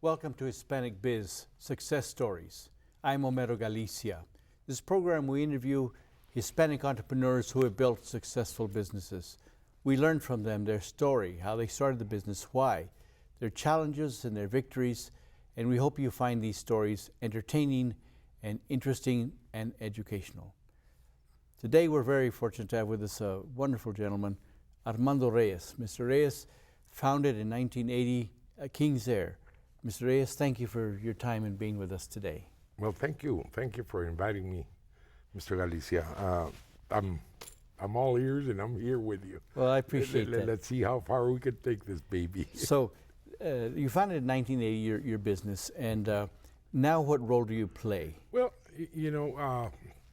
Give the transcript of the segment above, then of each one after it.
Welcome to Hispanic Biz Success Stories. I'm Homero Galicia. This program we interview Hispanic entrepreneurs who have built successful businesses. We learn from them their story, how they started the business, why, their challenges and their victories, and we hope you find these stories entertaining and interesting and educational. Today we're very fortunate to have with us a wonderful gentleman, Armando Reyes. Mr. Reyes founded in 1980 King's Aire. Mr. Reyes, thank you for your time and being with us today. Well, thank you. Thank you for inviting me, Mr. Galicia. I'm all ears and I'm here with you. Well, I appreciate that. Let's see how far we can take this baby. So, you founded in 1980 your business, and now what role do you play? Well,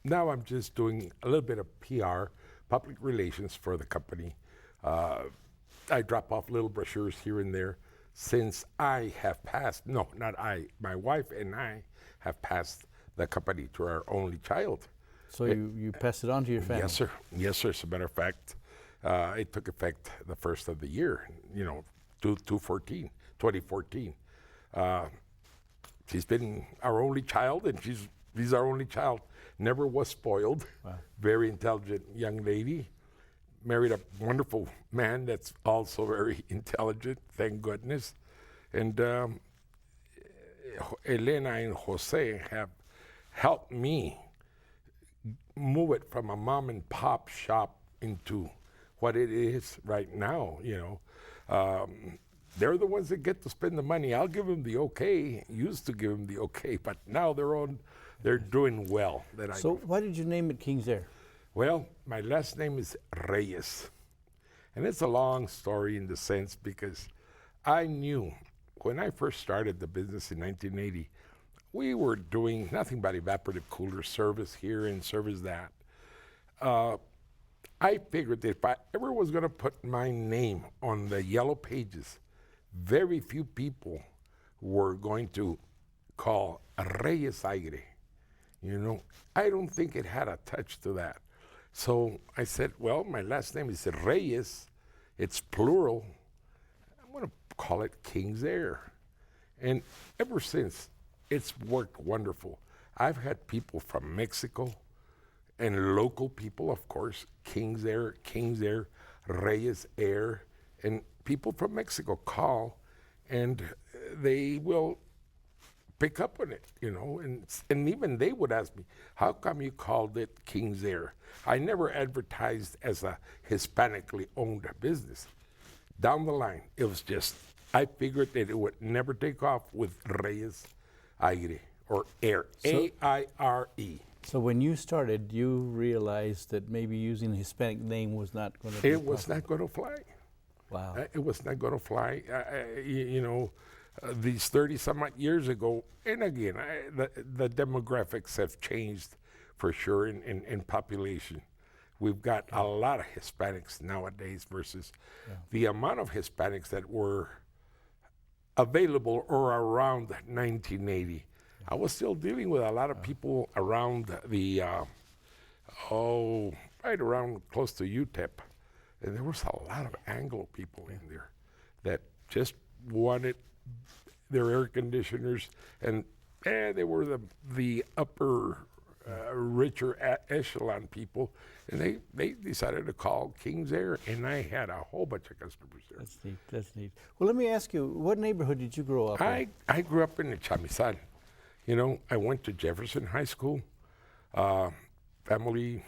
now I'm just doing a little bit of PR, public relations for the company. I drop off little brochures here and there. Since I have passed, no, not I, my wife and I have passed the company to our only child. So you passed it on to your family? Yes, sir. Yes, sir. As a matter of fact, it took effect the first of the year, 2014. She's been our only child, and she's our only child. Never was spoiled. Wow. Very intelligent young lady. Married a wonderful man that's also very intelligent, thank goodness. And Elena and Jose have helped me move it from a mom and pop shop into what it is right now, They're the ones that get to spend the money. I'll give them the okay, used to give them the okay, but now they're doing well. So why did you name it King's Aire? Well, my last name is Reyes. And it's a long story in the sense because I knew when I first started the business in 1980, we were doing nothing but evaporative cooler service here and service that. I figured that if I ever was going to put my name on the yellow pages, very few people were going to call Reyes Aire. I don't think it had a touch to that. So I said, well, my last name is Reyes. It's plural. I'm going to call it King's Aire. And ever since, it's worked wonderful. I've had people from Mexico and local people, of course, King's Aire, Reyes Aire, and people from Mexico call and they will pick up on it, and even they would ask me, how come you called it King's Aire? I never advertised as a Hispanically owned business. Down the line, it was just, I figured that it would never take off with Reyes Aire, or Aire, A-I-R-E. So when you started, you realized that maybe using a Hispanic name was not going to be It was not going to fly. Wow. It was not going to fly. These 30-some-odd years ago, and again, the demographics have changed for sure in population. We've got a lot of Hispanics nowadays versus the amount of Hispanics that were available or around 1980. Yeah. I was still dealing with a lot of people around the, right around close to UTEP. And there was a lot of Anglo people in there that just wanted their air conditioners, and they were the upper, richer echelon people, and they decided to call King's Aire, and I had a whole bunch of customers there. That's neat. That's neat. Well, let me ask you, what neighborhood did you grow up in? I grew up in the Chamizal. I went to Jefferson High School. Family,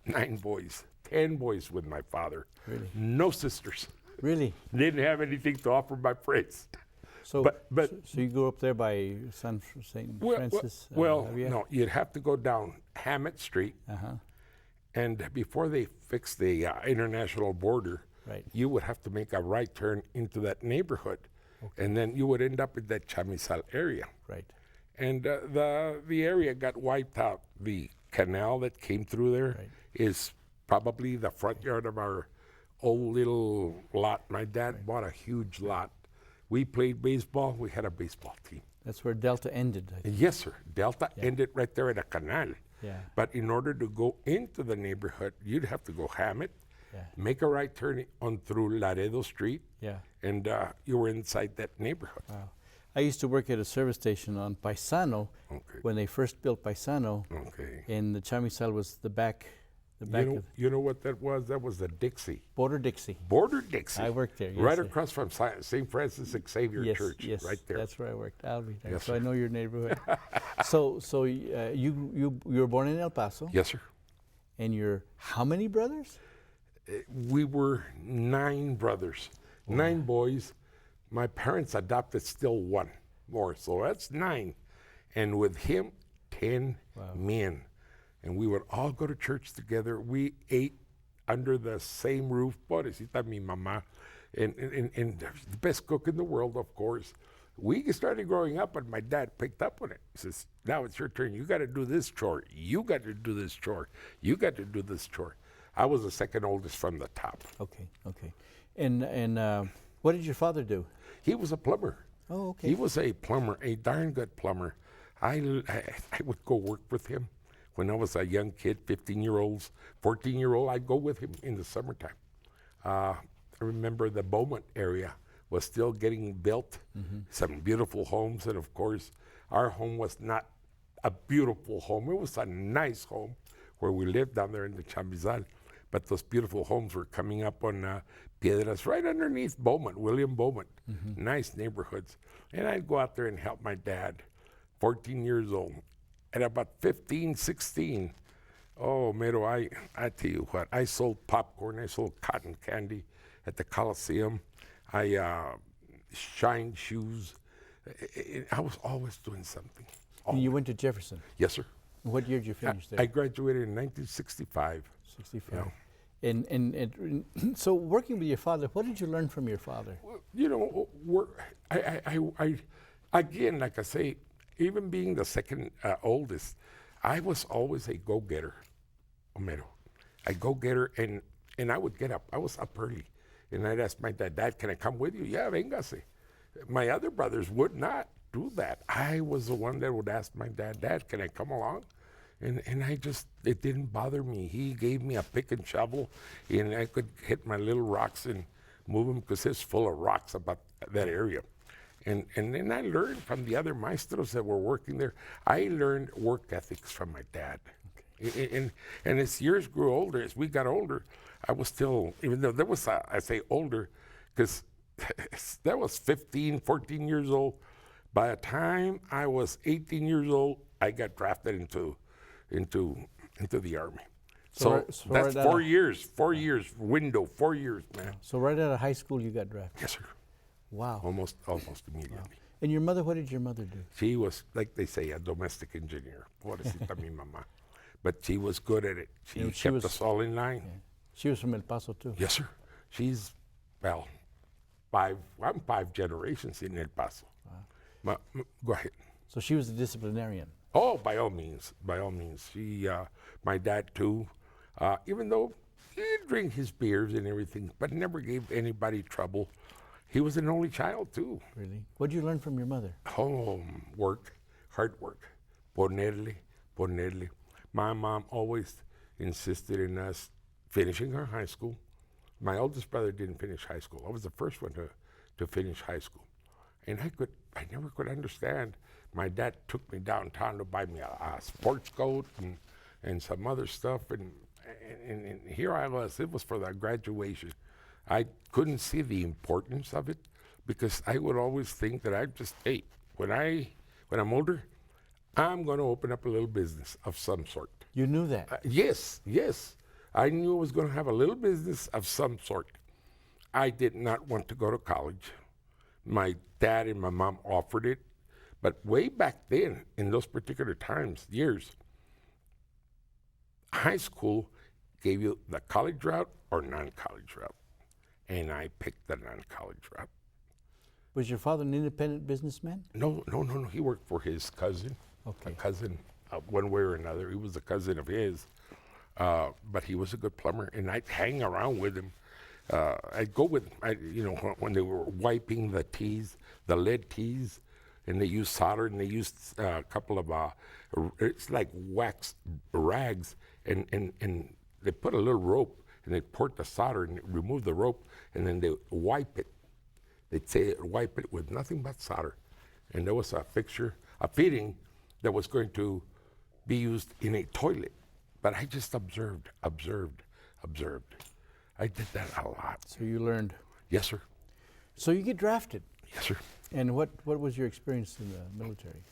9 boys, 10 boys with my father. Really? No sisters. Really? Didn't have anything to offer my friends. So you grew up there by St. Francis? No, you'd have to go down Hammett Street, and before they fixed the international border, you would have to make a right turn into that neighborhood, and then you would end up in that Chamizal area. Right. And the area got wiped out. The canal that came through there is probably the front yard of our old little lot. My dad bought a huge lot. We played baseball. We had a baseball team. That's where Delta ended, I think. Yes, sir. Delta ended right there at a canal. Yeah. But in order to go into the neighborhood, you'd have to go Hammett, make a right turn on through Laredo Street, and you were inside that neighborhood. Wow. I used to work at a service station on Paisano Okay. when they first built Paisano, Okay. and the chamizal was the back You know what that was? That was the Dixie. Border Dixie. Border Dixie. I worked there. Yes, Right sir. across from St. Francis Xavier Yes, Church. yes, Right there. that's where I worked. I'll be there. Yes, So I sir. know your neighborhood. so you were born in El Paso, Yes, sir. and you're how many brothers? We were 9 brothers, 9 boys. My parents adopted still 1 more, so that's 9. And with him, 10 men. And we would all go to church together. We ate under the same roof. Pobrecita mi mamá. And the best cook in the world, of course. We started growing up, and my dad picked up on it. He says, now it's your turn. You got to do this chore. You got to do this chore. You got to do this chore. I was the second oldest from the top. Okay. And what did your father do? He was a plumber. Oh, okay. He was a plumber, a darn good plumber. I would go work with him. When I was a young kid, 15-year-olds, 14-year-old, I'd go with him in the summertime. I remember the Beaumont area was still getting built, some beautiful homes, and of course, our home was not a beautiful home. It was a nice home where we lived down there in the Chamizal, but those beautiful homes were coming up on Piedras right underneath Beaumont, William Beaumont. Nice neighborhoods. And I'd go out there and help my dad, 14 years old. At about 15, 16, oh, Mero, I tell you what, I sold popcorn, I sold cotton candy at the Coliseum. I shined shoes. I was always doing something. And you went to Jefferson. Yes, sir. What year did you finish there? I graduated in 1965. 65. And so working with your father, what did you learn from your father? Well, you know, I again, like I say, even being the second oldest, I was always a go-getter, Homero. A go-getter, and I would get up. I was up early, and I'd ask my dad, can I come with you? Yeah, véngase. My other brothers would not do that. I was the one that would ask my dad, can I come along? And it didn't bother me. He gave me a pick and shovel, and I could hit my little rocks and move them because it's full of rocks about that area. And then I learned from the other maestros that were working there. I learned work ethics from my dad. Okay. And as years grew older, as we got older, I was still, even though there was, I say older, because that was 15, 14 years old. By the time I was 18 years old, I got drafted into the Army. So that's 4 years, 4 years, window, 4 years, man. So right out of high school, you got drafted? Yes, sir. Wow. Almost immediately. Wow. And your mother, what did your mother do? She was, like they say, a domestic engineer. Pobrecita mi mamá. But she was good at it. She kept us all in line. Yeah. She was from El Paso, too? Yes, sir. She's, well, I'm 5 generations in El Paso. Wow. Go ahead. So she was a disciplinarian? Oh, by all means. She, my dad, too, even though he'd drink his beers and everything, but never gave anybody trouble. He was an only child, too. Really? What did you learn from your mother? Work, hard work. Ponerle. My mom always insisted in us finishing our high school. My oldest brother didn't finish high school. I was the first one to finish high school. And I never could understand. My dad took me downtown to buy me a sports coat and some other stuff. And here I was. It was for the graduation. I couldn't see the importance of it because I would always think that when I'm older, I'm going to open up a little business of some sort. You knew that? Yes. I knew I was going to have a little business of some sort. I did not want to go to college. My dad and my mom offered it. But way back then, in those particular years, high school gave you the college route or non-college route. And I picked the non-college route. Was your father an independent businessman? No. He worked for his cousin. Okay. A cousin, one way or another. He was a cousin of his. But he was a good plumber, and I'd hang around with him. I'd go with him, when they were wiping the tees, the lead tees, and they used solder, and they used a couple of, it's like wax rags, and they put a little rope, and they'd pour the solder and remove the rope, and then they wipe it. They'd say wipe it with nothing but solder. and there was a fitting that was going to be used in a toilet. But I just observed. I did that a lot. So you learned. Yes, sir. So you get drafted. Yes, sir. And what was your experience in the military?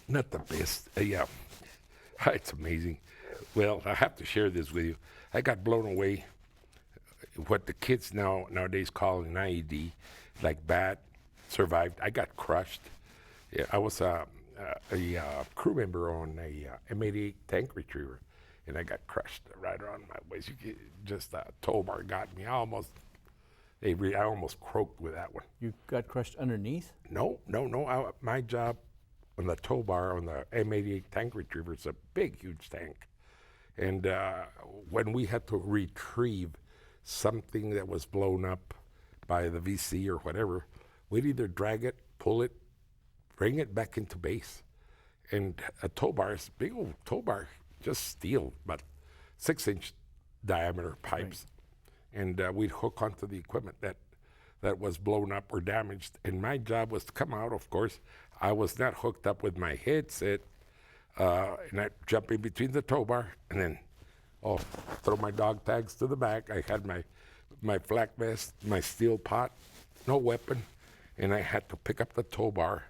Not the best. Yeah, it's amazing. Well, I have to share this with you. I got blown away. What the kids nowadays call an IED, like bad, survived. I got crushed. Yeah, I was a crew member on a M88 tank retriever, and I got crushed right around my waist. Just a tow bar got me. I almost croaked with that one. You got crushed underneath? No. My job on the tow bar on the M88 tank retriever is a big, huge tank. And when we had to retrieve something that was blown up by the VC or whatever, we'd either drag it, pull it, bring it back into base. And a tow bar is a big old tow bar, just steel, about 6-inch diameter pipes. Right. And we'd hook onto the equipment that was blown up or damaged. And my job was to come out, of course. I was not hooked up with my headset, and I'd jump in between the tow bar and then throw my dog tags to the back. I had my flak vest, my steel pot, no weapon, and I had to pick up the tow bar.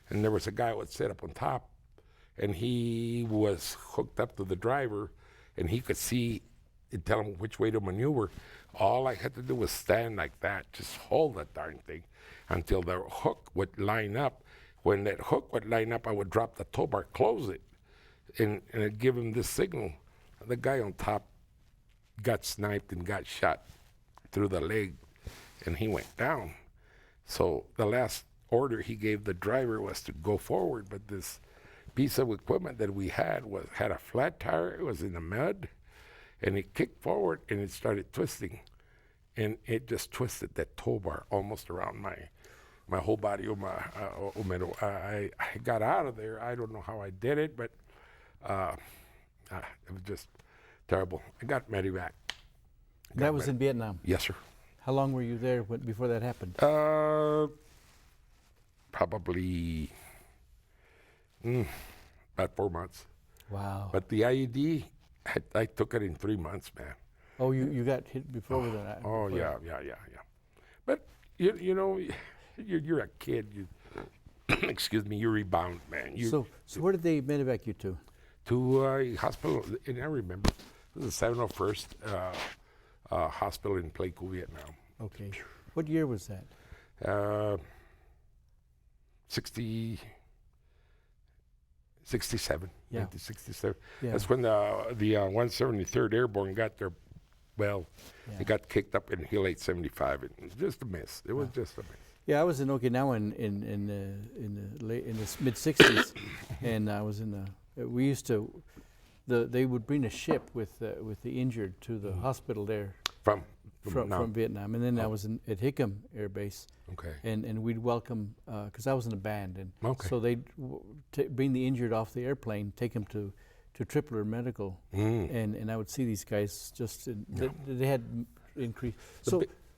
And there was a guy who would sit up on top, and he was hooked up to the driver, and he could see and tell him which way to maneuver. All I had to do was stand like that, just hold that darn thing until the hook would line up. When that hook would line up, I would drop the tow bar, close it, and I'd give him this signal. The guy on top got sniped and got shot through the leg, and he went down. So the last order he gave the driver was to go forward, but this piece of equipment that we had had a flat tire. It was in the mud, and it kicked forward, and it started twisting, and it just twisted that tow bar almost around my whole body. I got out of there. I don't know how I did it, but it was just terrible. I got medevac. That was in Vietnam? Yes, sir. How long were you there before that happened? Probably about 4 months. Wow. But the IED, I took it in 3 months, man. Oh, you got hit before with that? Oh, yeah. But, you know, you're a kid. Excuse me, you rebound, man. So where did they medevac you to? To a hospital, and I remember, it was the 701st hospital in Pleiku, Vietnam. Okay. What year was that? 67. Yeah. 1967. Yeah. That's when the 173rd Airborne got their, it got kicked up in Hill 875. It was just a mess. It was just a mess. Yeah, I was in Okinawa in the mid '60s, and I was in the. We used to, they would bring a ship with the injured to the hospital there. From Vietnam, and then I was at Hickam Air Base. Okay. And we'd welcome, because I was in a band, and okay. so they'd bring the injured off the airplane, take them to Tripler Medical, and I would see these guys just, they had increased.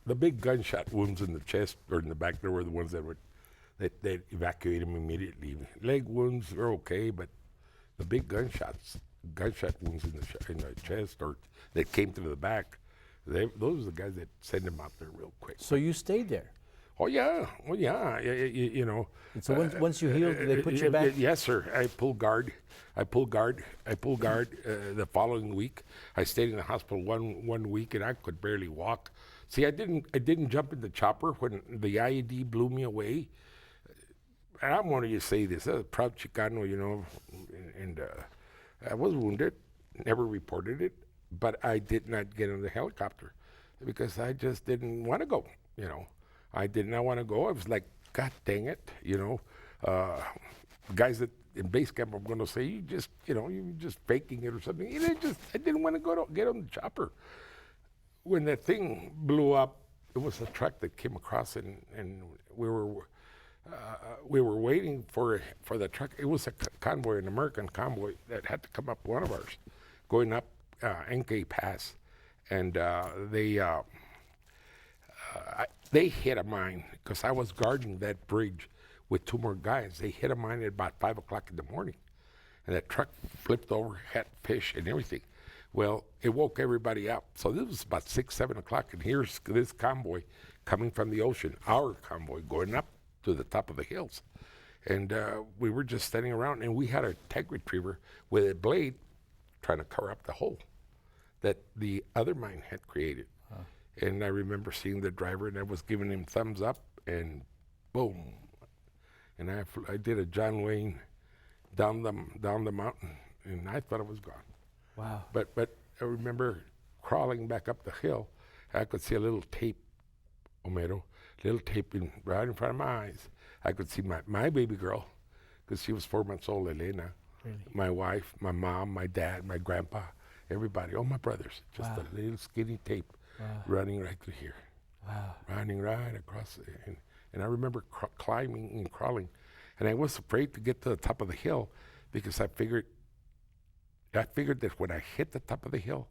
The big gunshot wounds in the chest or in the back, there were the ones that they'd evacuate them immediately. Leg wounds are okay, but the big gunshot wounds in the chest or that came through the back, those are the guys that send them out there real quick. So you stayed there? Oh yeah. You know. And so once you healed, they put you back? Yes, sir. I pulled guard. The following week, I stayed in the hospital one week, and I could barely walk. See, I didn't jump in the chopper when the IED blew me away. And I'm wanting to say this. I was a proud Chicano, you know, and I was wounded, never reported it, but I did not get on the helicopter because I just didn't want to go, you know. I did not want to go. I was like, God dang it, you know. Guys that in base camp, I'm going to say, you're just faking it or something. And I didn't want to get on the chopper. When that thing blew up, it was a truck that came across, and we were waiting for the truck. It was a convoy, an American convoy that had to come up, one of ours, going up NK Pass, and they they hit a mine because I was guarding that bridge with 2 more guys. They hit a mine at about 5 o'clock in the morning, and that truck flipped over, had fish and everything. Well, it woke everybody up. So this was about 6, 7 o'clock, and here's this convoy coming from the ocean, our convoy going up to the top of the hills. And we were just standing around, and we had a tag retriever with a blade trying to cover up the hole that the other mine had created. And I remember seeing the driver, and I was giving him thumbs up, and boom. And I did a John Wayne down the mountain, and I thought it was gone. Wow. But I remember crawling back up the hill. I could see a little tape, Homero, little tape right in front of my eyes. I could see my baby girl, because she was 4 months old, Elena. Really? My wife, my mom, my dad, my grandpa, everybody, all my brothers. Just Wow. a little skinny tape running right through here. Wow. Running right across. And I remember climbing and crawling. And I was afraid to get to the top of the hill because I figured that when I hit the top of the hill,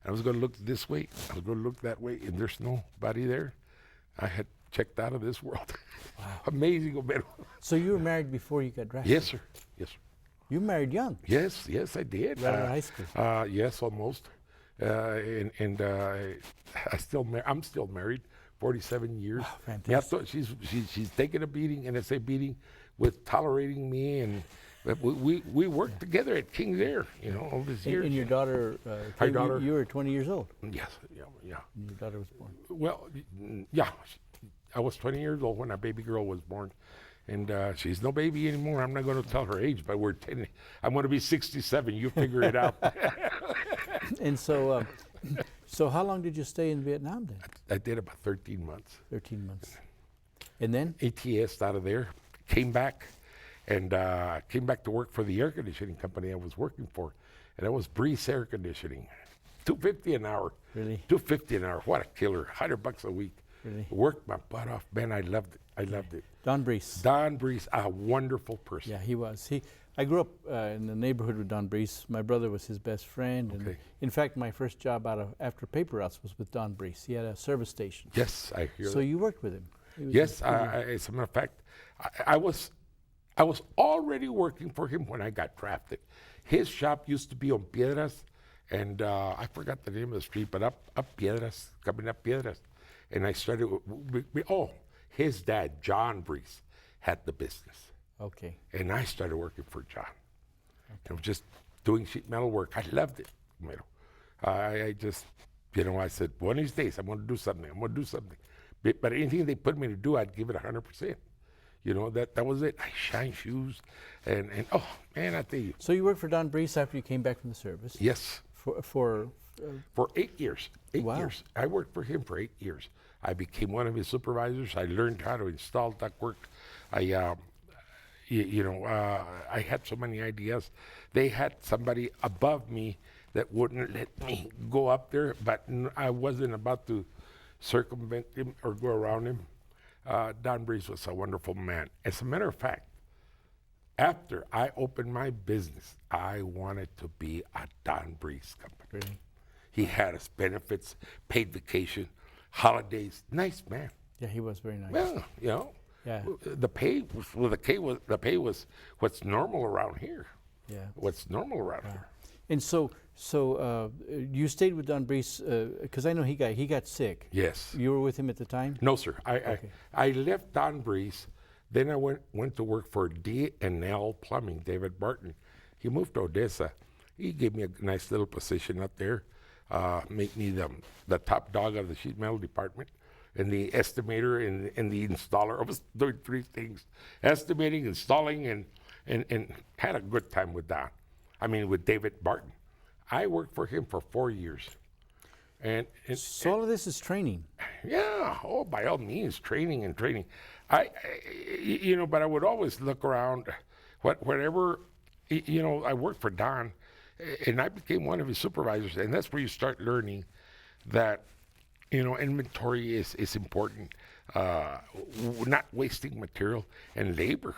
I was going to look this way, I was going to look that way, and there's nobody there. I had checked out of this world. Wow. Amazing, Homero. So you were married before you got drafted? Yes, sir. Yes, sir. You married young? Yes, I did. Right out of high school? Yes, almost. I'm still married, 47 years. Wow, fantastic. Yeah, so she's taking a beating, and it's a beating with tolerating me, and we worked together at King's Aire, all these years. And your daughter, Our daughter. you were 20 years old Yes, yeah. when your daughter was born. Well, yeah, I was 20 years old when our baby girl was born. And she's no baby anymore. I'm not going to tell her age, but we're 10. I'm going to be 67. You figure it out. And so, so how long did you stay in Vietnam then? I did about 13 months. 13 months. And then? ATS out of there, came back, and came back to work for the air conditioning company I was working for. And that was Breeze Air Conditioning. $250 an hour. Really? $250 an hour. What a killer. $100 a week. Really? Worked my butt off. Man, I loved it. Don Brees. Don Breeze, a wonderful person. Yeah, he was. I grew up in the neighborhood with Don Brees. My brother was his best friend. And Okay. in fact, my first job after paper routes was with Don Brees. He had a service station. Yes, I hear So that. you worked with him? He was Yes, a- as a matter of fact, I was already working for him when I got drafted. His shop used to be on Piedras, and I forgot the name of the street, but up Piedras, coming up Piedras. And I started, his dad, John Brees, had the business. Okay. And I started working for John. I was just doing sheet metal work. I loved it. I just, I said, one of these days I'm going to do something. But anything they put me to do, I'd give it 100%. That was it. I shine shoes, and oh man, I tell you. So you worked for Don Brees after you came back from the service? Yes. For 8 years. 8 Wow. years. I worked for him for 8 years. I became one of his supervisors. I learned how to install ductwork. I had so many ideas. They had somebody above me that wouldn't let me go up there, but I wasn't about to circumvent him or go around him. Don Brees was a wonderful man. As a matter of fact, after I opened my business, I wanted to be a Don Brees company. really? He had us benefits, paid vacation, holidays. Nice man. Yeah, he was very nice. Well, Yeah. the pay was what's normal around here. Yeah. What's normal around here. And so you stayed with Don Brees because I know he got sick. Yes. You were with him at the time? No, sir. Okay. I left Don Brees. Then I went to work for D&L Plumbing, David Barton. He moved to Odessa. He gave me a nice little position up there, made me the top dog of the sheet metal department, and the estimator and the installer. I was doing 3 things: estimating, installing, and had a good time with Don. With David Barton. I worked for him for 4 years. And So all of this is training. yeah, by all means, training. But I would always look around, whatever, I worked for Don, and I became one of his supervisors, and that's where you start learning that, inventory is important, not wasting material, and labor,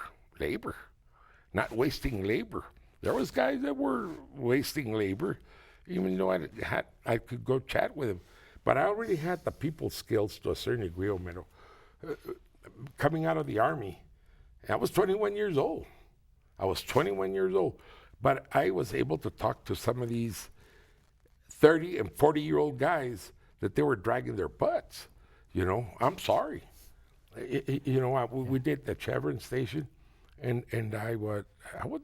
not wasting labor. There was guys that were wasting labor, even though I could go chat with them. But I already had the people skills to a certain degree, Homero. Coming out of the Army, I was 21 years old. But I was able to talk to some of these 30 and 40-year-old guys that they were dragging their butts. You know, I'm sorry. We did the Chevron station, and I would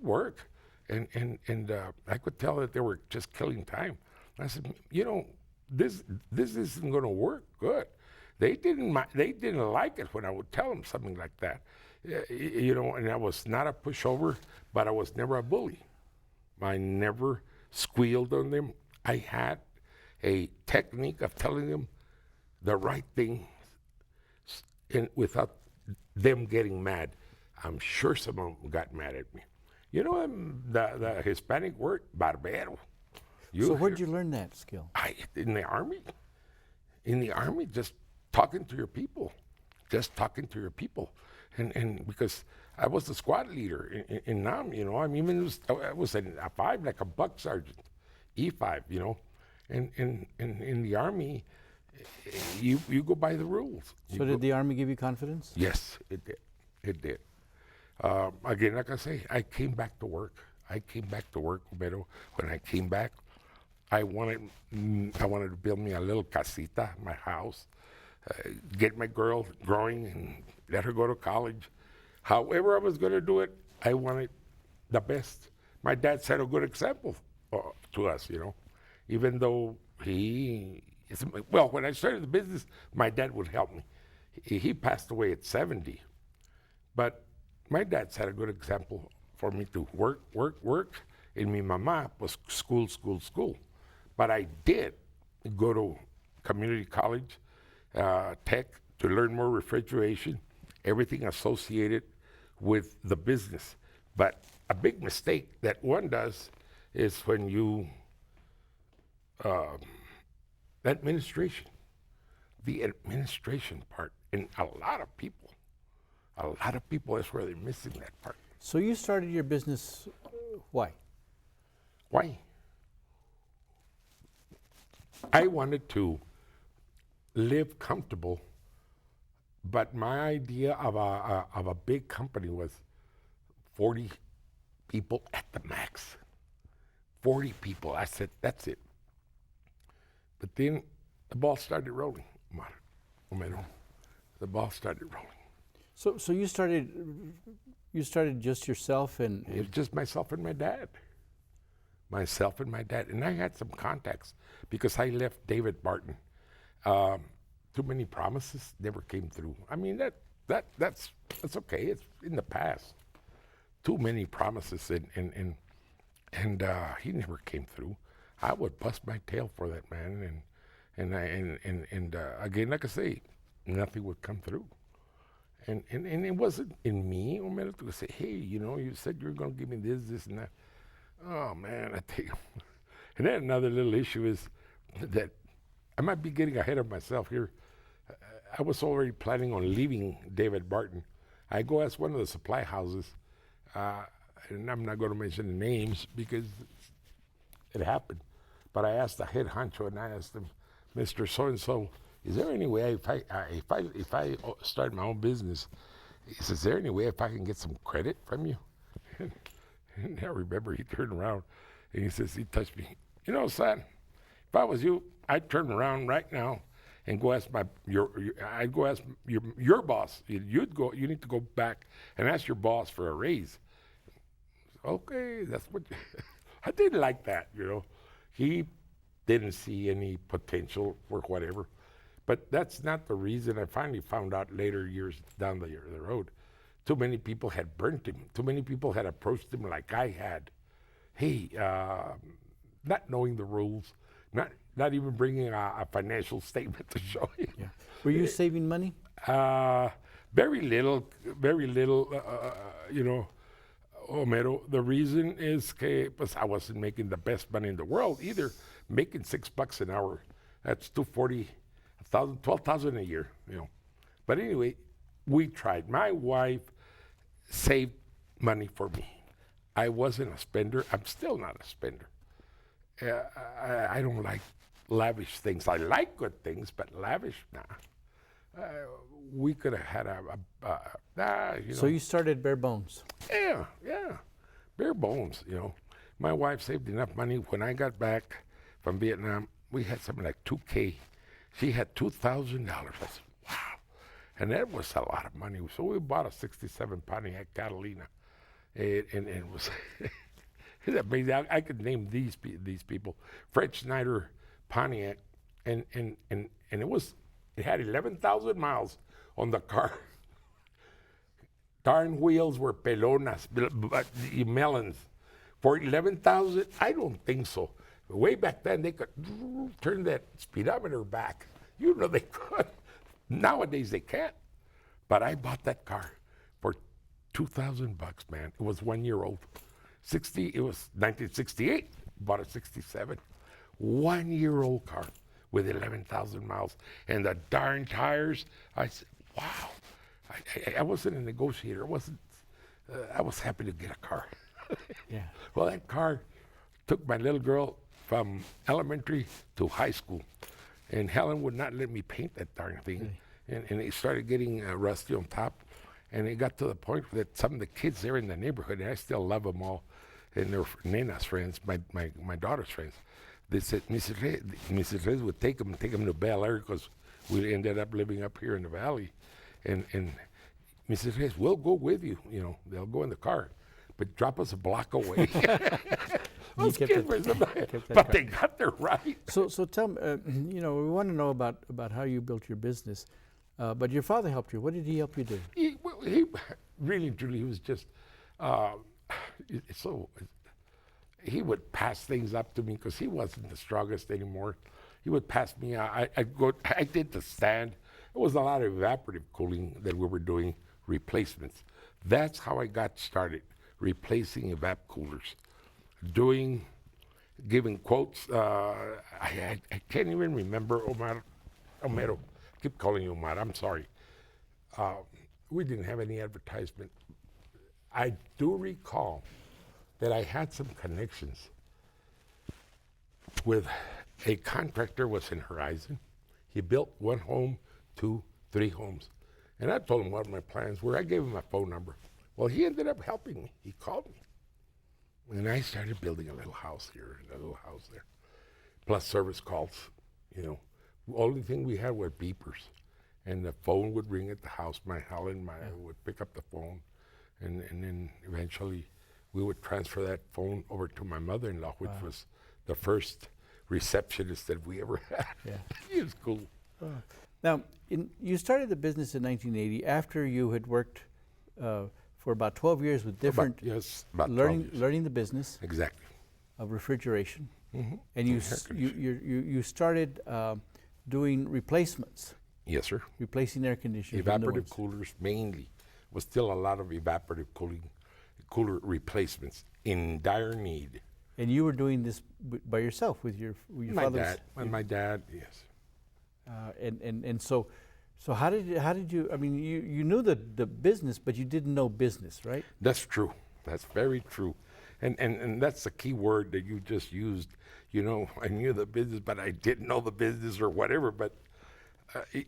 work, and I could tell that they were just killing time. I said, this isn't going to work good. They didn't like it when I would tell them something like that. And I was not a pushover, but I was never a bully. I never squealed on them. I had a technique of telling them the right thing, and without them getting mad. I'm sure some of them got mad at me. The Hispanic word, barbero. So where'd you learn that skill? In the Army. In the Army, just talking to your people. And because I was the squad leader in NAM, I was a 5, like a buck sergeant, E5, And in the Army, you go by the rules. So did the Army give you confidence? Yes, it did. It did. Again, like I say, I came back to work. Pero when I came back, I wanted to build me a little casita, my house, get my girl growing and let her go to college. However I was going to do it, I wanted the best. My dad set a good example to us, even though when I started the business, my dad would help me. He passed away at 70, but my dad set a good example for me to work, and mi mamá was school. But I did go to community college, tech, to learn more refrigeration, everything associated with the business. But a big mistake that one does is when you, the administration part, and a lot of people, that's where they're missing that part. So you started your business, why? Why? I wanted to live comfortable, but my idea of a big company was 40 people at the max. 40 people. I said, that's it. But then the ball started rolling, Homero. The ball started rolling. So you started just yourself and It was just myself and my dad. And I had some contacts because I left David Barton. Too many promises never came through. I mean, that's okay. It's in the past. Too many promises, and he never came through. I would bust my tail for that man, and again, like I say, nothing would come through. And it wasn't in me, Homero, to say, hey, you said you were going to give me this, and that. Oh, man, I tell you. And then another little issue is that I might be getting ahead of myself here. I was already planning on leaving David Barton. I go ask one of the supply houses, and I'm not going to mention the names because it happened, but I asked the head honcho, and I asked him, Mr. So-and-so, is there any way if I start my own business, he says, is there any way if I can get some credit from you? And I remember he turned around and he touched me. Son, if I was you, I'd turn around right now and go ask I'd go ask your boss. You need to go back and ask your boss for a raise. Okay, that's what I didn't like that, He didn't see any potential for whatever. But that's not the reason. I finally found out later years down the road. Too many people had burnt him. Too many people had approached him like I had. Hey, not knowing the rules, not even bringing a financial statement to show you. Yeah. Were you saving money? Very little, Homero. The reason is that I wasn't making the best money in the world either. Making $6 an hour, that's $240,000, $12,000 a year, But anyway, we tried. My wife saved money for me. I wasn't a spender. I'm still not a spender. I don't like lavish things. I like good things, but lavish, nah. We could have had So you started bare bones. yeah, bare bones, My wife saved enough money. When I got back from Vietnam, we had something like $2K. She had $2,000. I said, wow. And that was a lot of money. So we bought a 67 Pontiac Catalina. And it was it's amazing. I could name these people. Fred Schneider Pontiac. And it had 11,000 miles on the car. Darn wheels were pelonas, melons. For 11,000, I don't think so. Way back then, they could turn that speedometer back. They could. Nowadays, they can't. But I bought that car for $2,000, man. It was 1 year old. It was 1968. Bought a 67. 1 year old car with 11,000 miles. And the darn tires, I said, wow. I wasn't a negotiator. I was happy to get a car. Yeah. Well, that car took my little girl from elementary to high school. And Helen would not let me paint that darn thing. Really? And it started getting rusty on top. And it got to the point that some of the kids there in the neighborhood, and I still love them all, and they're Nena's friends, my daughter's friends, they said, Mrs. Reyes would take them to Bel Air because we ended up living up here in the valley. And Mrs. Reyes, we'll go with you. They'll go in the car, but drop us a block away. Those kids were but they got there right. So tell me, we want to know about how you built your business, but your father helped you. What did he help you do? He really, truly, he was just he would pass things up to me because he wasn't the strongest anymore. He would pass me. I did the stand. It was a lot of evaporative cooling that we were doing, replacements. That's how I got started, replacing evap coolers, giving quotes. I can't even remember Omero. I keep calling you Omar, I'm sorry. We didn't have any advertisement. I do recall that I had some connections with a contractor was in Horizon. He built 1 home, 2, 3 homes. And I told him what my plans were. I gave him my phone number. Well, he ended up helping me. He called me. And I started building a little house here and a little house there. Plus service calls, The only thing we had were beepers. And the phone would ring at the house. Helen would pick up the phone. And then eventually we would transfer that phone over to my mother-in-law, which was the first receptionist that we ever had. Yeah. He was cool. Now, you started the business in 1980 after you had worked for about 12 years with different, about learning the business. Exactly. Of refrigeration. Mm-hmm. And you started doing replacements. Yes, sir. Replacing air conditioners. Evaporative coolers mainly. Was still a lot of evaporative cooler replacements in dire need. And you were doing this by yourself with your father's? My dad, yes. And so how did you? I mean, you knew the business, but you didn't know business, right? That's true. That's very true. And that's the key word that you just used. I knew the business, but I didn't know the business or whatever. But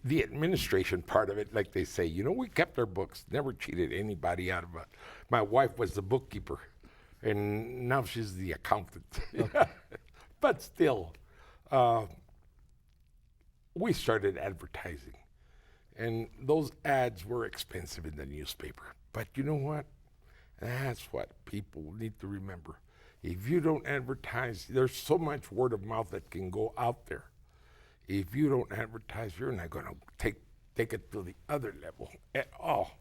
the administration part of it, like they say, we kept our books, never cheated anybody out of it. My wife was the bookkeeper, and now she's the accountant. Okay. But still, we started advertising, and those ads were expensive in the newspaper. But you know what? That's what people need to remember. If you don't advertise, there's so much word of mouth that can go out there. If you don't advertise, you're not going to take it to the other level at all.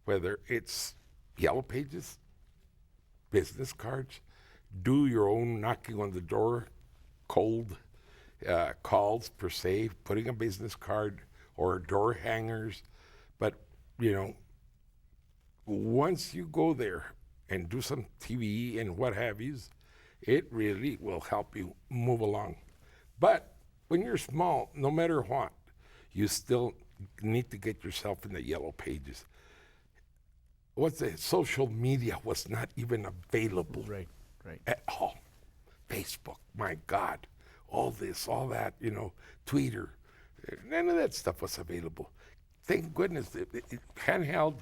Whether it's yellow pages, business cards, do your own knocking on the door, cold calls per se, putting a business card or door hangers. But, once you go there and do some TV and what have yous, it really will help you move along. But when you're small, no matter what, you still need to get yourself in the yellow pages. Social media was not even available right. at all. Facebook, my God. all this, all that, Twitter. None of that stuff was available. Thank goodness, handheld,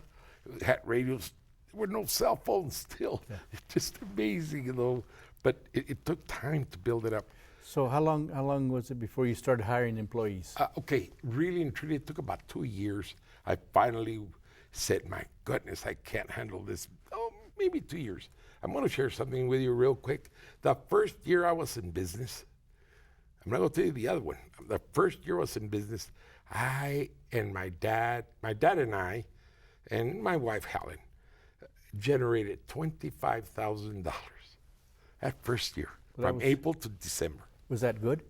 had radios. There were no cell phones still. Yeah. It's just amazing, But it took time to build it up. So how long was it before you started hiring employees? Okay, really and truly, it took about 2 years. I finally said, my goodness, I can't handle this. Oh, maybe 2 years. I'm going to share something with you real quick. The first year I was in business, I'm not going to tell you the other one. The first year I was in business, I and my dad and I, and my wife, Helen, generated $25,000 that first year, from April to December. Was that good?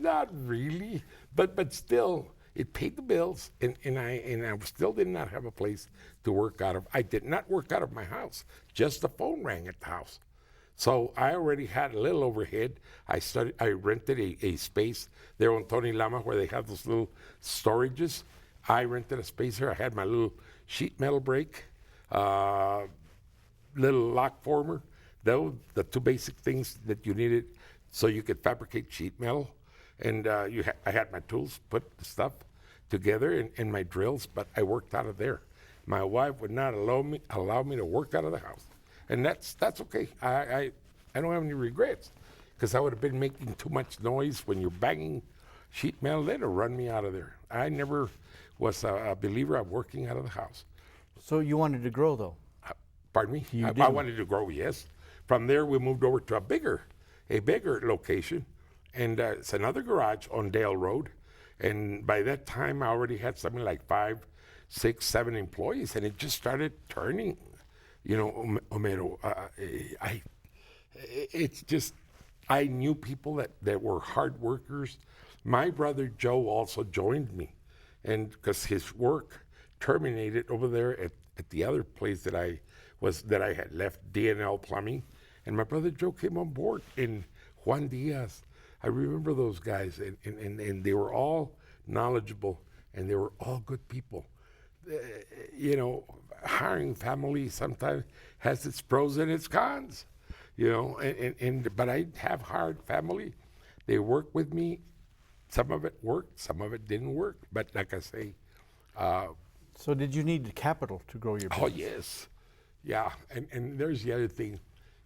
Not really, but still, it paid the bills, and I still did not have a place to work out of. I did not work out of my house. Just the phone rang at the house. So I already had a little overhead. I rented a space there on Tony Lama where they have those little storages. I rented a space there. I had my little sheet metal brake, little lock former. Those the two basic things that you needed so you could fabricate sheet metal. And I had my tools, put the stuff together, and my drills, but I worked out of there. My wife would not allow me to work out of the house. And that's okay. I don't have any regrets, because I would have been making too much noise when you're banging sheet metal. They'd have run me out of there. I never was a believer of working out of the house. So you wanted to grow, though? Pardon me? You I didn't. wanted to grow, yes. From there, we moved over to a bigger location, and it's another garage on Dale Road. And by that time, I already had something like 5, 6, 7 employees, and it just started turning. Homero, it's just, I knew people that were hard workers. My brother Joe also joined me, and because his work terminated over there at the other place that I had left, D&L Plumbing, and my brother Joe came on board, and Juan Diaz. I remember those guys, and they were all knowledgeable, and they were all good people. Hiring family sometimes has its pros and its cons, but I have hired family. They work with me. Some of it worked, some of it didn't work. But like I say, so did you need the capital to grow your business? oh yes, yeah. And there's the other thing.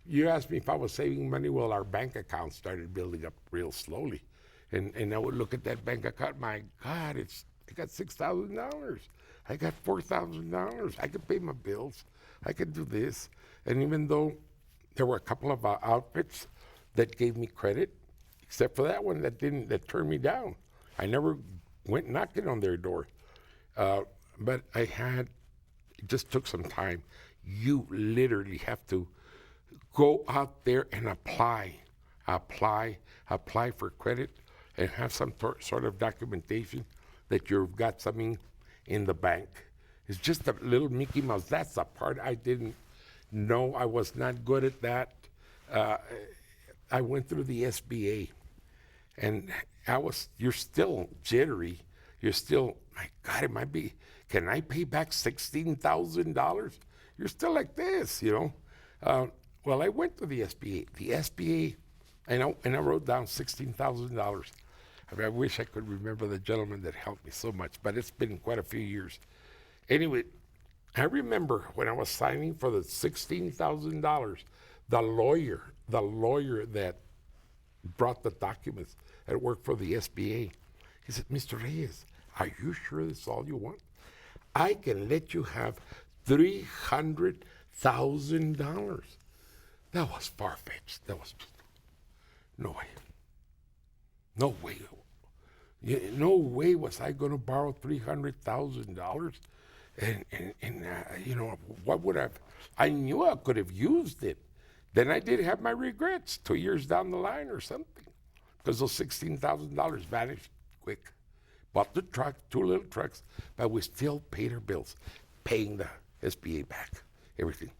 You asked me if I was saving money. Well, our bank account started building up real slowly, and I would look at that bank account. My God, I got $6,000. I got $4,000. I could pay my bills. I could do this. And even though there were a couple of outfits that gave me credit, except for that one that turned me down. I never went knocking on their door. But it just took some time. You literally have to go out there and apply for credit, and have some sort of documentation that you've got something in the bank. It's just a little Mickey Mouse. That's the part I didn't know. I was not good at that. I went through the SBA, and you're still jittery. You're still, my God, can I pay back $16,000? You're still like this, Well, I went to the SBA. The SBA, and I wrote down $16,000. I wish I could remember the gentleman that helped me so much, but it's been quite a few years. Anyway, I remember when I was signing for the $16,000, the lawyer that brought the documents that worked for the SBA, he said, Mr. Reyes, are you sure this is all you want? I can let you have $300,000. That was far-fetched. That was just, no way. No way. No way was I going to borrow $300,000. And what would I knew I could have used it. Then I did have my regrets 2 years down the line or something, because those $16,000 vanished quick. Bought the truck, 2 little trucks, but we still paid our bills, paying the SBA back, everything.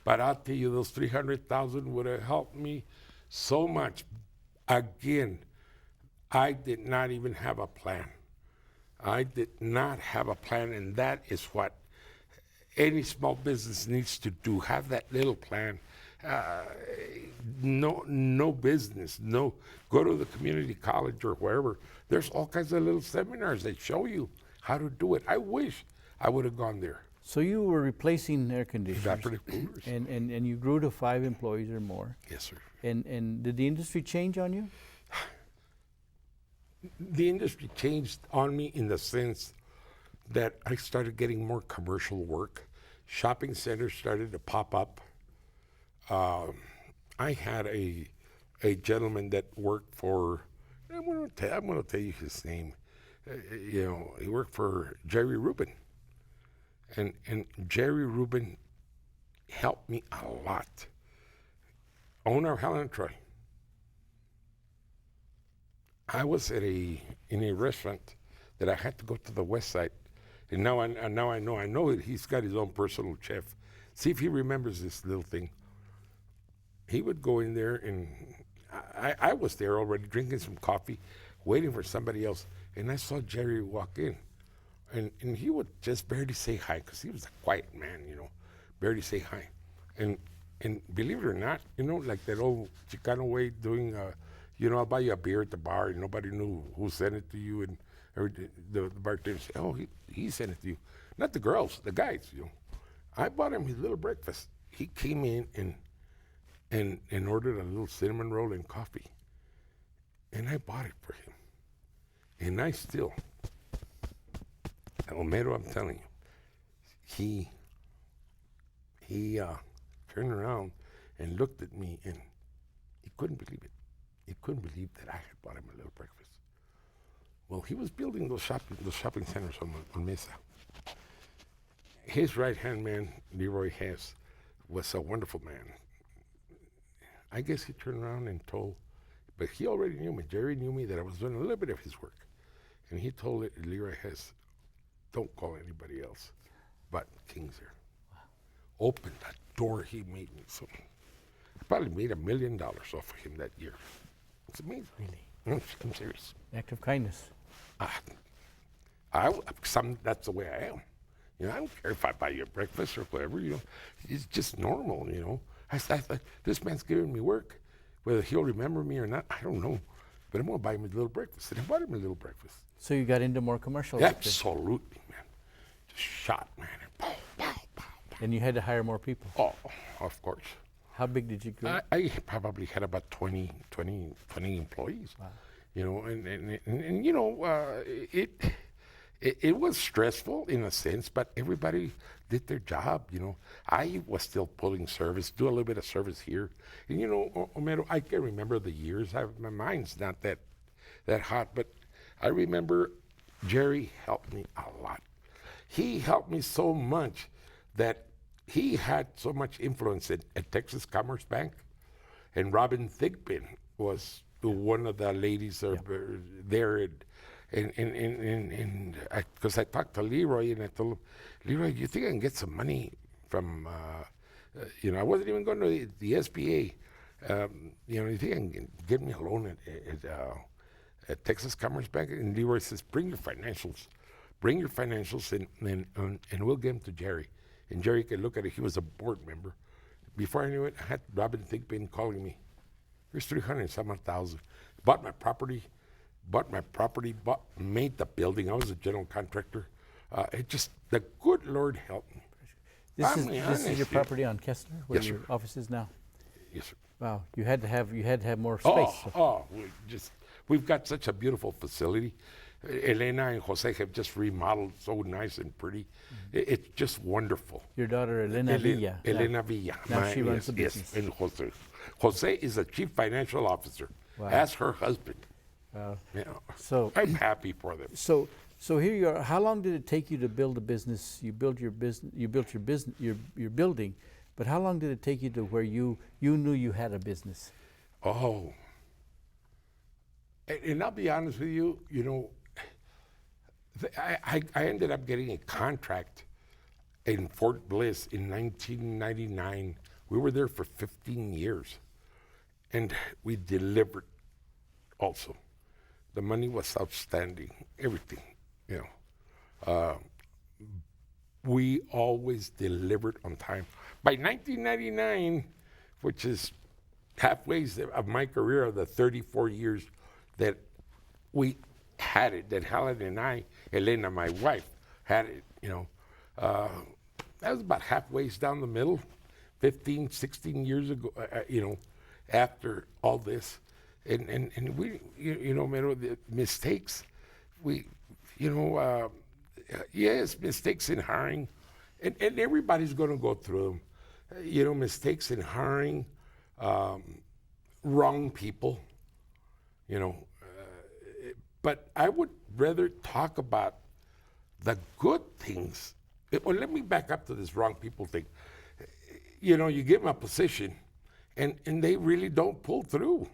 But I'll tell you, those $300,000 would have helped me so much. Again, I did not even have a plan. I did not have a plan, and that is what any small business needs to do. Have that little plan. no business, no, go to the community college or wherever. There's all kinds of little seminars that show you how to do it. I wish I would have gone there. So you were replacing air conditioners, Evaporative coolers. and you grew to 5 employees or more. Yes, sir. And did the industry change on you? The industry changed on me in the sense that I started getting more commercial work. Shopping centers started to pop up. I had a gentleman that worked for, I'm going to tell you his name. He worked for Jerry Rubin. And Jerry Rubin helped me a lot. Owner of Helen Troy. I was in a restaurant that I had to go to the west side, and now I know that he's got his own personal chef. See if he remembers this little thing. He would go in there, and I was there already drinking some coffee, waiting for somebody else, and I saw Jerry walk in, and he would just barely say hi because he was a quiet man, barely say hi, and believe it or not, like that old Chicano way doing. I'll buy you a beer at the bar, and nobody knew who sent it to you, and the bartender said, "Oh, he sent it to you." Not the girls, the guys. I bought him his little breakfast. He came in and ordered a little cinnamon roll and coffee, and I bought it for him. And I still, Homero, I'm telling you, he turned around and looked at me, and he couldn't believe it. He couldn't believe that I had bought him a little breakfast. Well, he was building those shopping centers on Mesa. His right-hand man, Leroy Hess, was a wonderful man. I guess he turned around and told, but he already knew me. Jerry knew me that I was doing a little bit of his work. And he told Leroy Hess, "Don't call anybody else but Kingser." Wow. Opened that door he made me. So I probably made $1 million off of him that year. It's amazing. Really? I'm serious. Act of kindness. That's the way I am. I don't care if I buy you a breakfast or whatever. It's just normal. I thought, this man's giving me work, whether he'll remember me or not, I don't know. But I'm gonna buy him a little breakfast, and I bought him a little breakfast. So you got into more commercial. Absolutely, man. Just shot, man. And pow, pow, pow, pow. And you had to hire more people. Oh, of course. How big did you grow? I probably had about 20 employees. Wow. It was stressful in a sense, but everybody did their job. I was still pulling service, do a little bit of service here, and Homero, I can remember the years. My mind's not that hot, but I remember Jerry helped me a lot. He helped me so much that he had so much influence at Texas Commerce Bank, and Robin Thigpen was one of the ladies there, and because I talked to Leroy, and I told him, "Leroy, do you think I can get some money from, I wasn't even going to the SBA, you think I can get me a loan at Texas Commerce Bank?" And Leroy says, bring your financials, and we'll give them to Jerry. And Jerry could look at it. He was a board member. Before I knew it, I had Robin Thigpen calling me. Here's $300,000. Bought my property, made the building. I was a general contractor. The good Lord helped me. This is your property on Kessler, where Yes, your sir. office is now. Yes, sir. Wow, you had to have more space. We've got such a beautiful facility. Elena and Jose have just remodeled so nice and pretty. It's just wonderful. Your daughter, Elena Villa. Elena Villa. Now she runs the business. Yes, and Jose. Jose is the chief financial officer. Wow. As her husband. Wow. So I'm happy for them. So here you are. How long did it take you to build a business? You built your business. You built your business. Your building, but how long did it take you to where you knew you had a business? Oh. And I'll be honest with you. I ended up getting a contract in Fort Bliss in 1999. We were there for 15 years, and we delivered also. The money was outstanding, everything, We always delivered on time. By 1999, which is halfway of my career of the 34 years that we had it, that Helen and I, Elena, my wife, had it, that was about halfway down the middle, 15, 16 years ago, after all this. And we, the mistakes, yes, mistakes in hiring, and everybody's going to go through them. Mistakes in hiring, wrong people, but I would rather talk about the good things. Well, let me back up to this wrong people thing. You give them a position, and they really don't pull through.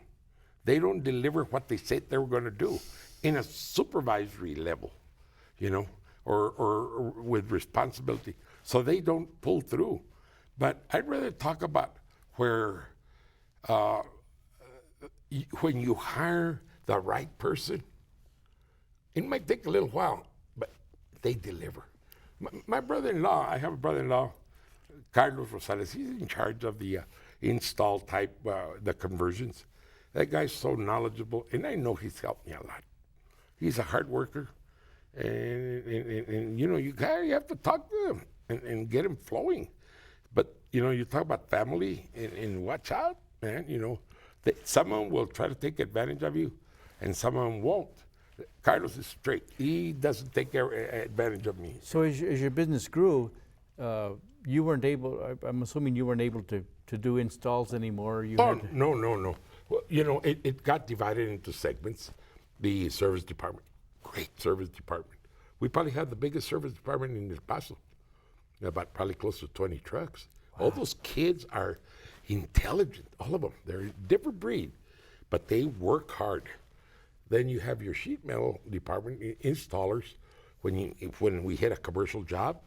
They don't deliver what they said they were going to do in a supervisory level, or with responsibility. So they don't pull through. But I'd rather talk about where when you hire the right person, it might take a little while, but they deliver. My brother-in-law, I have a brother-in-law, Carlos Rosales. He's in charge of the install type, the conversions. That guy's so knowledgeable, and I know he's helped me a lot. He's a hard worker, and you have to talk to him and get him flowing. But you talk about family and watch out, man. Some of them will try to take advantage of you, and some of them won't. Carlos is straight. He doesn't take advantage of me. So as your business grew, you weren't able, I'm assuming you weren't able to do installs anymore? No. Well, it got divided into segments. The service department, great service department. We probably have the biggest service department in El Paso. About probably close to 20 trucks. Wow. All those kids are intelligent, all of them. They're a different breed, but they work hard. Then you have your sheet metal department, installers, when we hit a commercial job.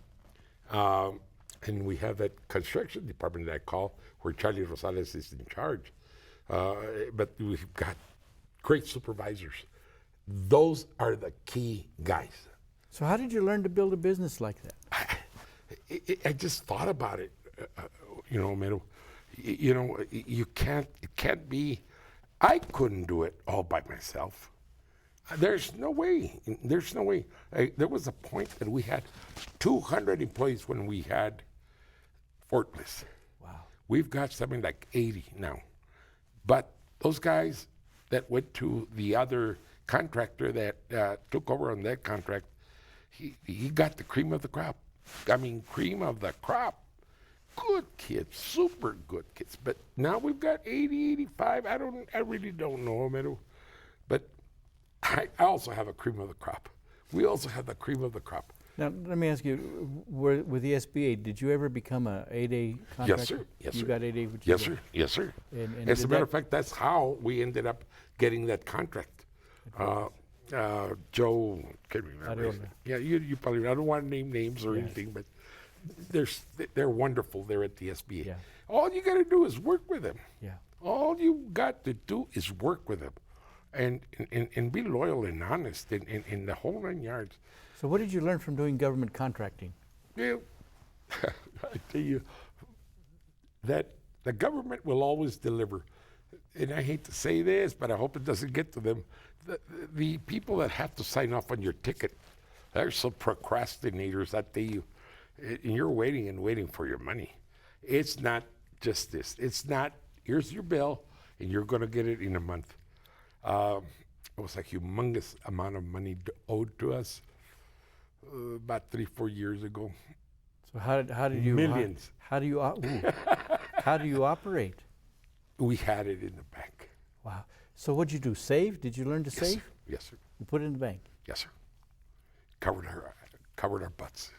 And we have that construction department that I call, where Charlie Rosales is in charge. But we've got great supervisors. Those are the key guys. So how did you learn to build a business like that? I just thought about it, Mero. It can't be, I couldn't do it all by myself. There's no way. There was a point that we had 200 employees when we had forklifts. Wow. We've got something like 80 now. But those guys that went to the other contractor that took over on that contract, he got the cream of the crop. Cream of the crop. Good kids, super good kids. But now we've got 80, 85. I really don't know, Mero. But I also have a cream of the crop. We also have the cream of the crop. Now, let me ask you, with the SBA, did you ever become a 8A contractor? Yes, sir. Yes, you sir. got 8A? Yes, sir. And as a matter of fact, that's how we ended up getting that contract. Joe, can't remember. Yeah, you probably, I don't want to name names or anything, but they're wonderful there at the SBA. Yeah. All you got to do is work with them. Yeah. All you got to do is work with them and be loyal and honest in the whole 9 yards. So what did you learn from doing government contracting? Well, I tell you that the government will always deliver. And I hate to say this, but I hope it doesn't get to them. The people that have to sign off on your ticket, they're some procrastinators, I tell you. And you're waiting and waiting for your money. It's not just this. It's not, here's your bill, and you're going to get it in a month. It was a humongous amount of money owed to us about 3-4 years ago. So how did you millions? How do you operate? We had it in the bank. Wow. So what'd you do? Save? Did you learn to save? Sir. Yes, sir. You put it in the bank. Yes, sir. Covered our butts.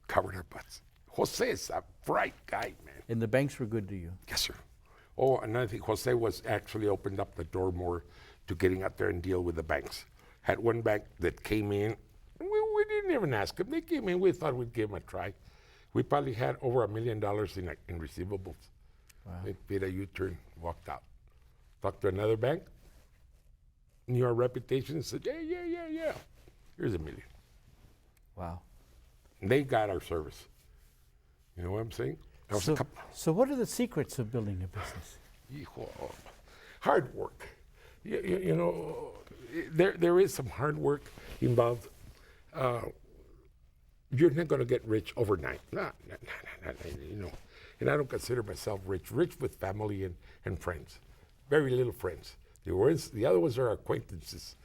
Covered our butts. Jose is a bright guy, man. And the banks were good to you? Yes, sir. Oh, another thing, Jose was actually opened up the door more to getting out there and deal with the banks. Had one bank that came in. We didn't even ask them. They came in. We thought we'd give them a try. We probably had over $1 million in receivables. Wow. They made a U-turn, walked out. Talked to another bank, knew our reputation, and said, yeah. Here's $1 million. Wow. And they got our service. You know what I'm saying? That was So, a couple. so what are the secrets of building a business? Hijo, hard work. You know, there is some hard work involved. You're not going to get rich overnight. No, you know. And I don't consider myself rich. Rich with family and friends. Very little friends. The other ones are acquaintances.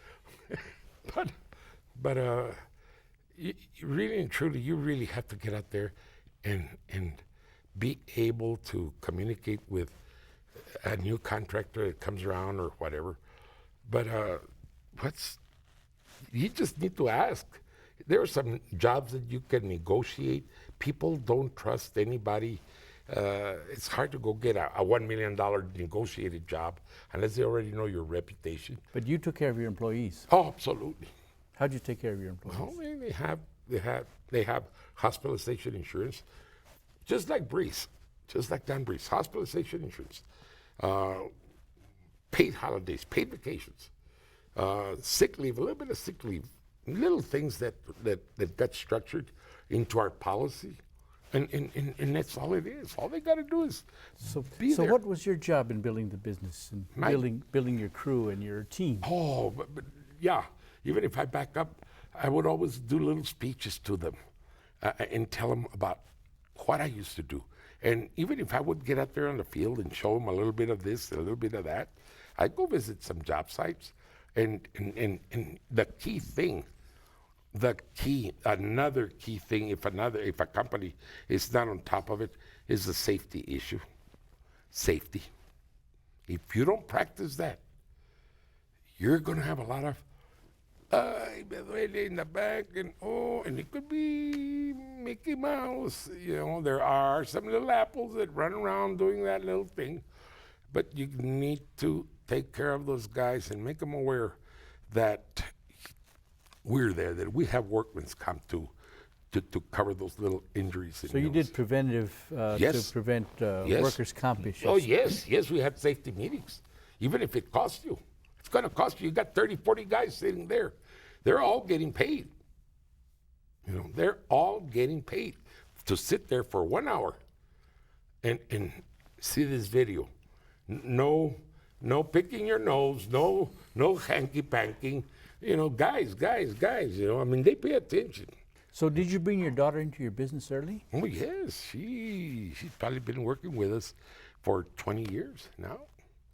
but you really and truly, you really have to get out there and be able to communicate with a new contractor that comes around or whatever. But you just need to ask. There are some jobs that you can negotiate. People don't trust anybody. It's hard to go get a $1 million negotiated job unless they already know your reputation. But you took care of your employees. Oh, absolutely. How'd you take care of your employees? Well, they have hospitalization insurance, just like Breeze, just like Don Breeze. Hospitalization insurance, paid holidays, paid vacations, sick leave, a little bit of sick leave, little things that got structured into our policy. And that's all it is. All they got to do is be there. So what was your job in building the business and building your crew and your team? Oh, but yeah. Even if I back up, I would always do little speeches to them and tell them about what I used to do. And even if I would get out there on the field and show them a little bit of this, a little bit of that, I'd go visit some job sites. And the key thing, another key thing, if a company is not on top of it, is the safety issue. Safety. If you don't practice that, you're going to have a lot of, me duele in the back, and it could be Mickey Mouse. You know, there are some little apples that run around doing that little thing, but you need to take care of those guys and make them aware that we're there, that we have workmen's comp to cover those little injuries. So you did preventive Yes. to prevent Yes. workers' comp issues. Oh, yes, we had safety meetings. Even if it costs you, it's going to cost you. You got 30, 40 guys sitting there. They're all getting paid. You know, they're all getting paid to sit there for 1 hour and see this video. No picking your nose, no hanky-panking. You know, guys, you know, I mean, they pay attention. So did you bring your daughter into your business early? Oh, yes, she's probably been working with us for 20 years now.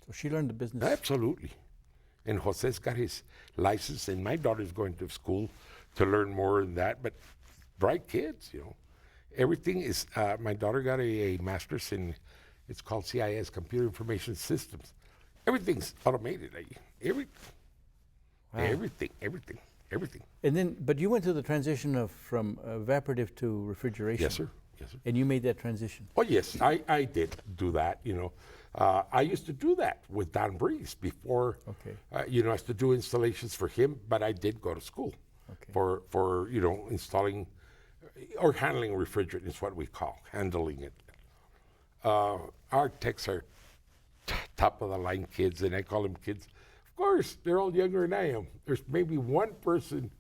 So she learned the business. Absolutely. And Jose's got his license, and my daughter's going to school to learn more than that. But bright kids, you know. Everything is, my daughter got a master's in, it's called CIS, Computer Information Systems. Everything's automated. Everything. And then, but you went through the transition from evaporative to refrigeration. Yes, sir. And you made that transition. Oh, yes, I did do that, you know. I used to do that with Don Breeze before, you know, I used to do installations for him, but I did go to school for you know, installing or handling refrigerant is what we call, handling it. Our techs are top of the line kids, and I call them kids. Of course, they're all younger than I am. There's maybe one person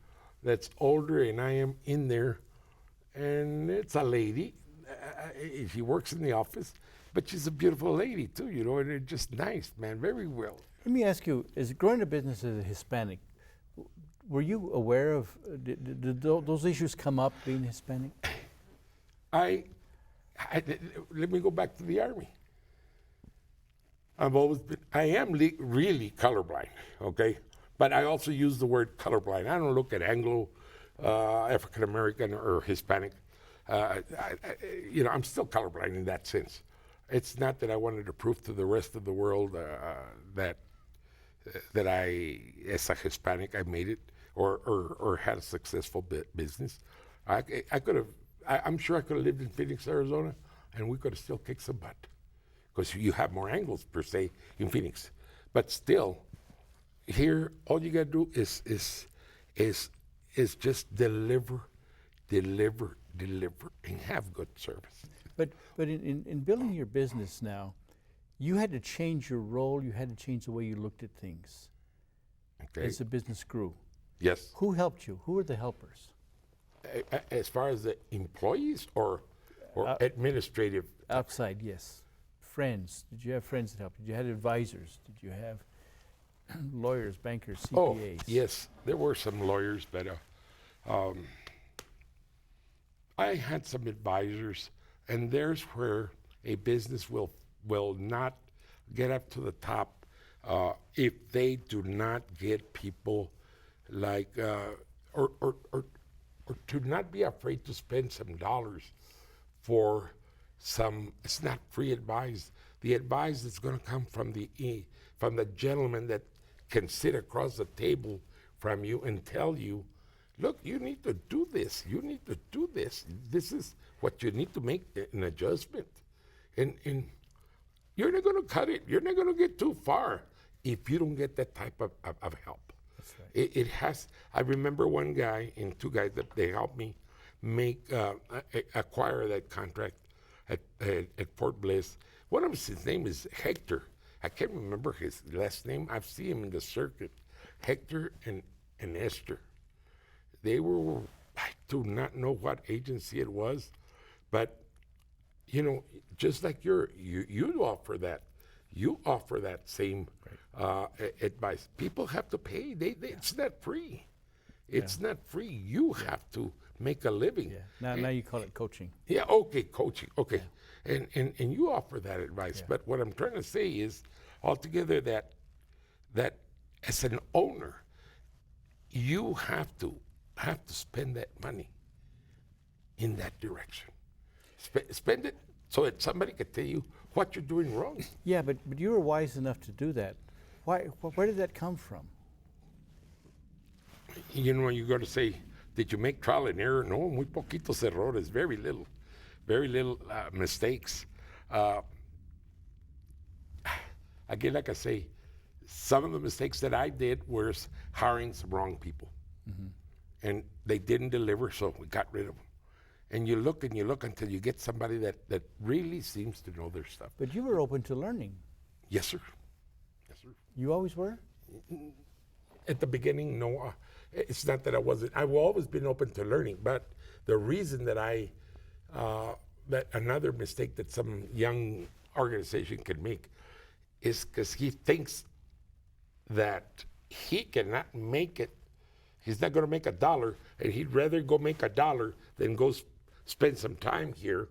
that's older than I am in there, and it's a lady. She works in the office, but she's a beautiful lady too, you know, and they're just nice, man, very well. Let me ask you, as growing a business as a Hispanic, were you aware of, did those issues come up being Hispanic? Let me go back to the Army. I am really colorblind, okay? But I also use the word colorblind. I don't look at Anglo, African American, or Hispanic. You know, I'm still colorblind in that sense. It's not that I wanted to prove to the rest of the world that I, as a Hispanic, I made it or had a successful business. I could have. I'm sure I could have lived in Phoenix, Arizona, and we could have still kicked some butt, because you have more angles per se in Phoenix. But still, here all you gotta do is just deliver, and have good service. But in building your business now, you had to change your role. You had to change the way you looked at things as the business grew. Yes. Who helped you? Who were the helpers? As far as the employees, or or administrative. Outside, yes. Friends. Did you have friends that helped? Did you have advisors? Did you have lawyers, bankers, CPAs? Oh, yes, there were some lawyers, but I had some advisors, and there's where a business will not get up to the top if they do not get people like or to not be afraid to spend some dollars for some. It's not free advice. The advice that's going to come from the gentleman that can sit across the table from you and tell you, look, you need to do this. You need to do this. This is what you need to make an adjustment. And you're not going to cut it. You're not going to get too far if you don't get that type of help. That's right. It has. I remember one guy and two guys that they helped me acquire that contract at Fort Bliss. One of his name is Hector. I can't remember his last name. I've seen him in the circuit. Hector and Esther. They were, I do not know what agency it was, but you know, just like you offer that. You offer that same advice. People have to pay. It's not free. It's not free. You have to make a living. Yeah. Now you call it coaching. Yeah. Okay, coaching. Okay, and you offer that advice. Yeah. But what I'm trying to say is, altogether, that as an owner, you have to spend that money in that direction. Spend it so that somebody can tell you what you're doing wrong. Yeah, but you were wise enough to do that. Where did that come from? You know, you got to say, did you make trial and error? No, muy poquitos errores, very little mistakes. Again, like I say, some of the mistakes that I did was hiring some wrong people. And they didn't deliver, so we got rid of them. And you look until you get somebody that really seems to know their stuff. But you were open to learning. Yes, sir. Yes, sir. You always were? At the beginning, no. It's not that I wasn't. I've always been open to learning. But the reason that that another mistake that some young organization can make is because he thinks that he cannot make it. He's not going to make $1, and he'd rather go make $1 than go spend some time here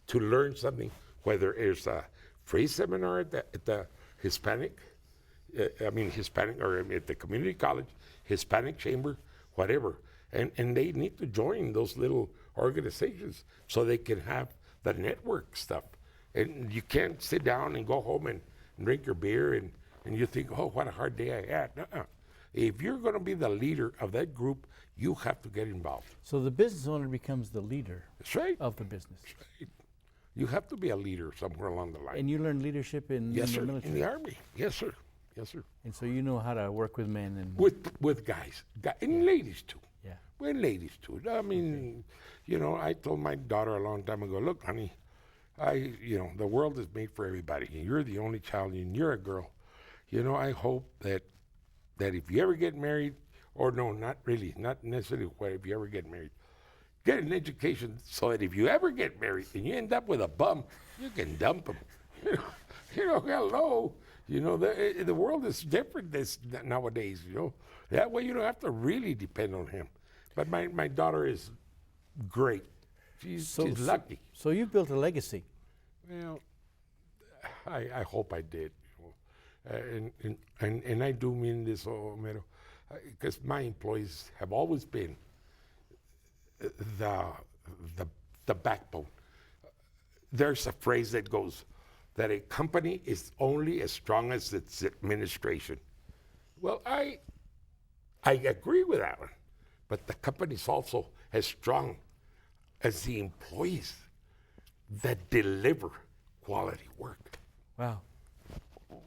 to learn something, whether it's a free seminar at the Hispanic, or at the community college, Hispanic chamber, whatever. And they need to join those little organizations so they can have the network stuff. And you can't sit down and go home and drink your beer and you think, oh, what a hard day I had. Uh-uh. If you're going to be the leader of that group, you have to get involved. So the business owner becomes the leader That's right. of the business. That's right. You have to be a leader somewhere along the line. And you learn leadership in Yes, the sir. military. In the Army. Yes, sir. Yes, sir. And so you know how to work with men and With guys. And ladies, too. yeah. Well, ladies, too. I mean, you know, I told my daughter a long time ago, look, honey, the world is made for everybody. And you're the only child, and you're a girl. You know, I hope that if you ever get married, or no, not really, not necessarily if you ever get married, get an education so that if you ever get married and you end up with a bum, you can dump him. Hello. You know, the world is different nowadays, you know. That way you don't have to really depend on him. But my daughter is great. She's lucky. So you built a legacy. Well, I hope I did. And I do mean this, Homero, because my employees have always been the backbone. There's a phrase that goes that a company is only as strong as its administration. Well, I agree with that one, but the company's also as strong as the employees that deliver quality work. Wow.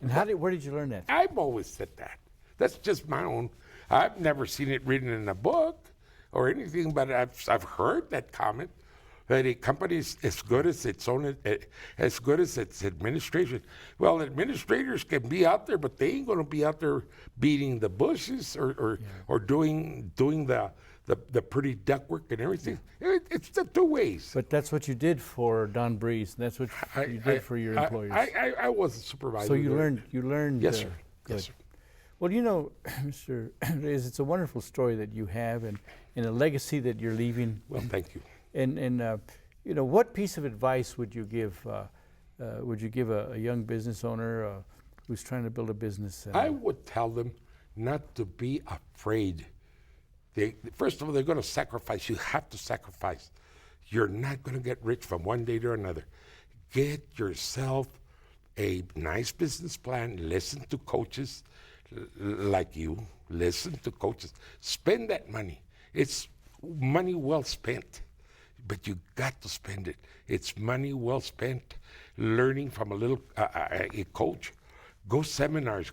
And where did you learn that? I've always said that. That's just my own. I've never seen it written in a book or anything, but I've heard that comment that a company is as good as its own, as good as its administration. Well, administrators can be out there, but they ain't going to be out there beating the bushes or doing the pretty ductwork and everything. It's the two ways. But that's what you did for Don Breeze, and that's what you did for your employers. I was a supervisor. So you learned. Yes, sir. Good. Yes, sir. Well, you know, Mr. Reyes, it's a wonderful story that you have, and a legacy that you're leaving. Well, thank you. And you know, what piece of advice would you give? A young business owner who's trying to build a business? I would tell them not to be afraid. First of all, they're going to sacrifice. You have to sacrifice. You're not going to get rich from one day to another. Get yourself a nice business plan. Listen to coaches like you. Listen to coaches. Spend that money. It's money well spent, but you got to spend it. It's money well spent. Learning from a coach. Go to seminars.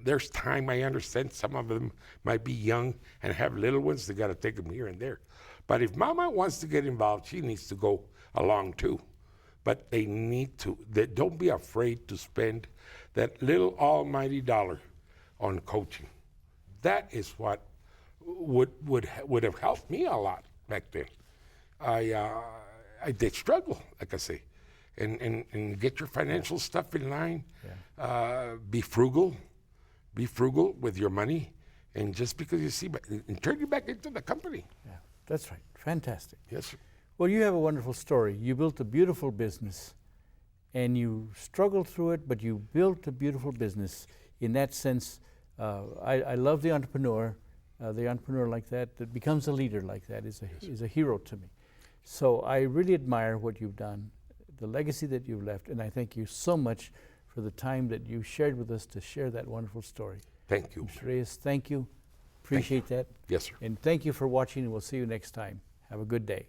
There's time. I understand some of them might be young and have little ones. They got to take them here and there. But if Mama wants to get involved, she needs to go along too. But they need to. Don't be afraid to spend that little almighty dollar on coaching. That is what would have helped me a lot back then. I did struggle, like I say, and get your financial stuff in line. Yeah. Be frugal with your money, and just because you see, and turn it back into the company. Yeah, that's right. Fantastic. Yes, sir. Well, you have a wonderful story. You built a beautiful business, and you struggled through it, but you built a beautiful business. In that sense, I love the entrepreneur like that becomes a leader like that is a hero to me. So I really admire what you've done, the legacy that you've left, and I thank you so much for the time that you shared with us to share that wonderful story. Thank you. Mr. Reyes, thank you. Appreciate that. Yes, sir. And thank you for watching, and we'll see you next time. Have a good day.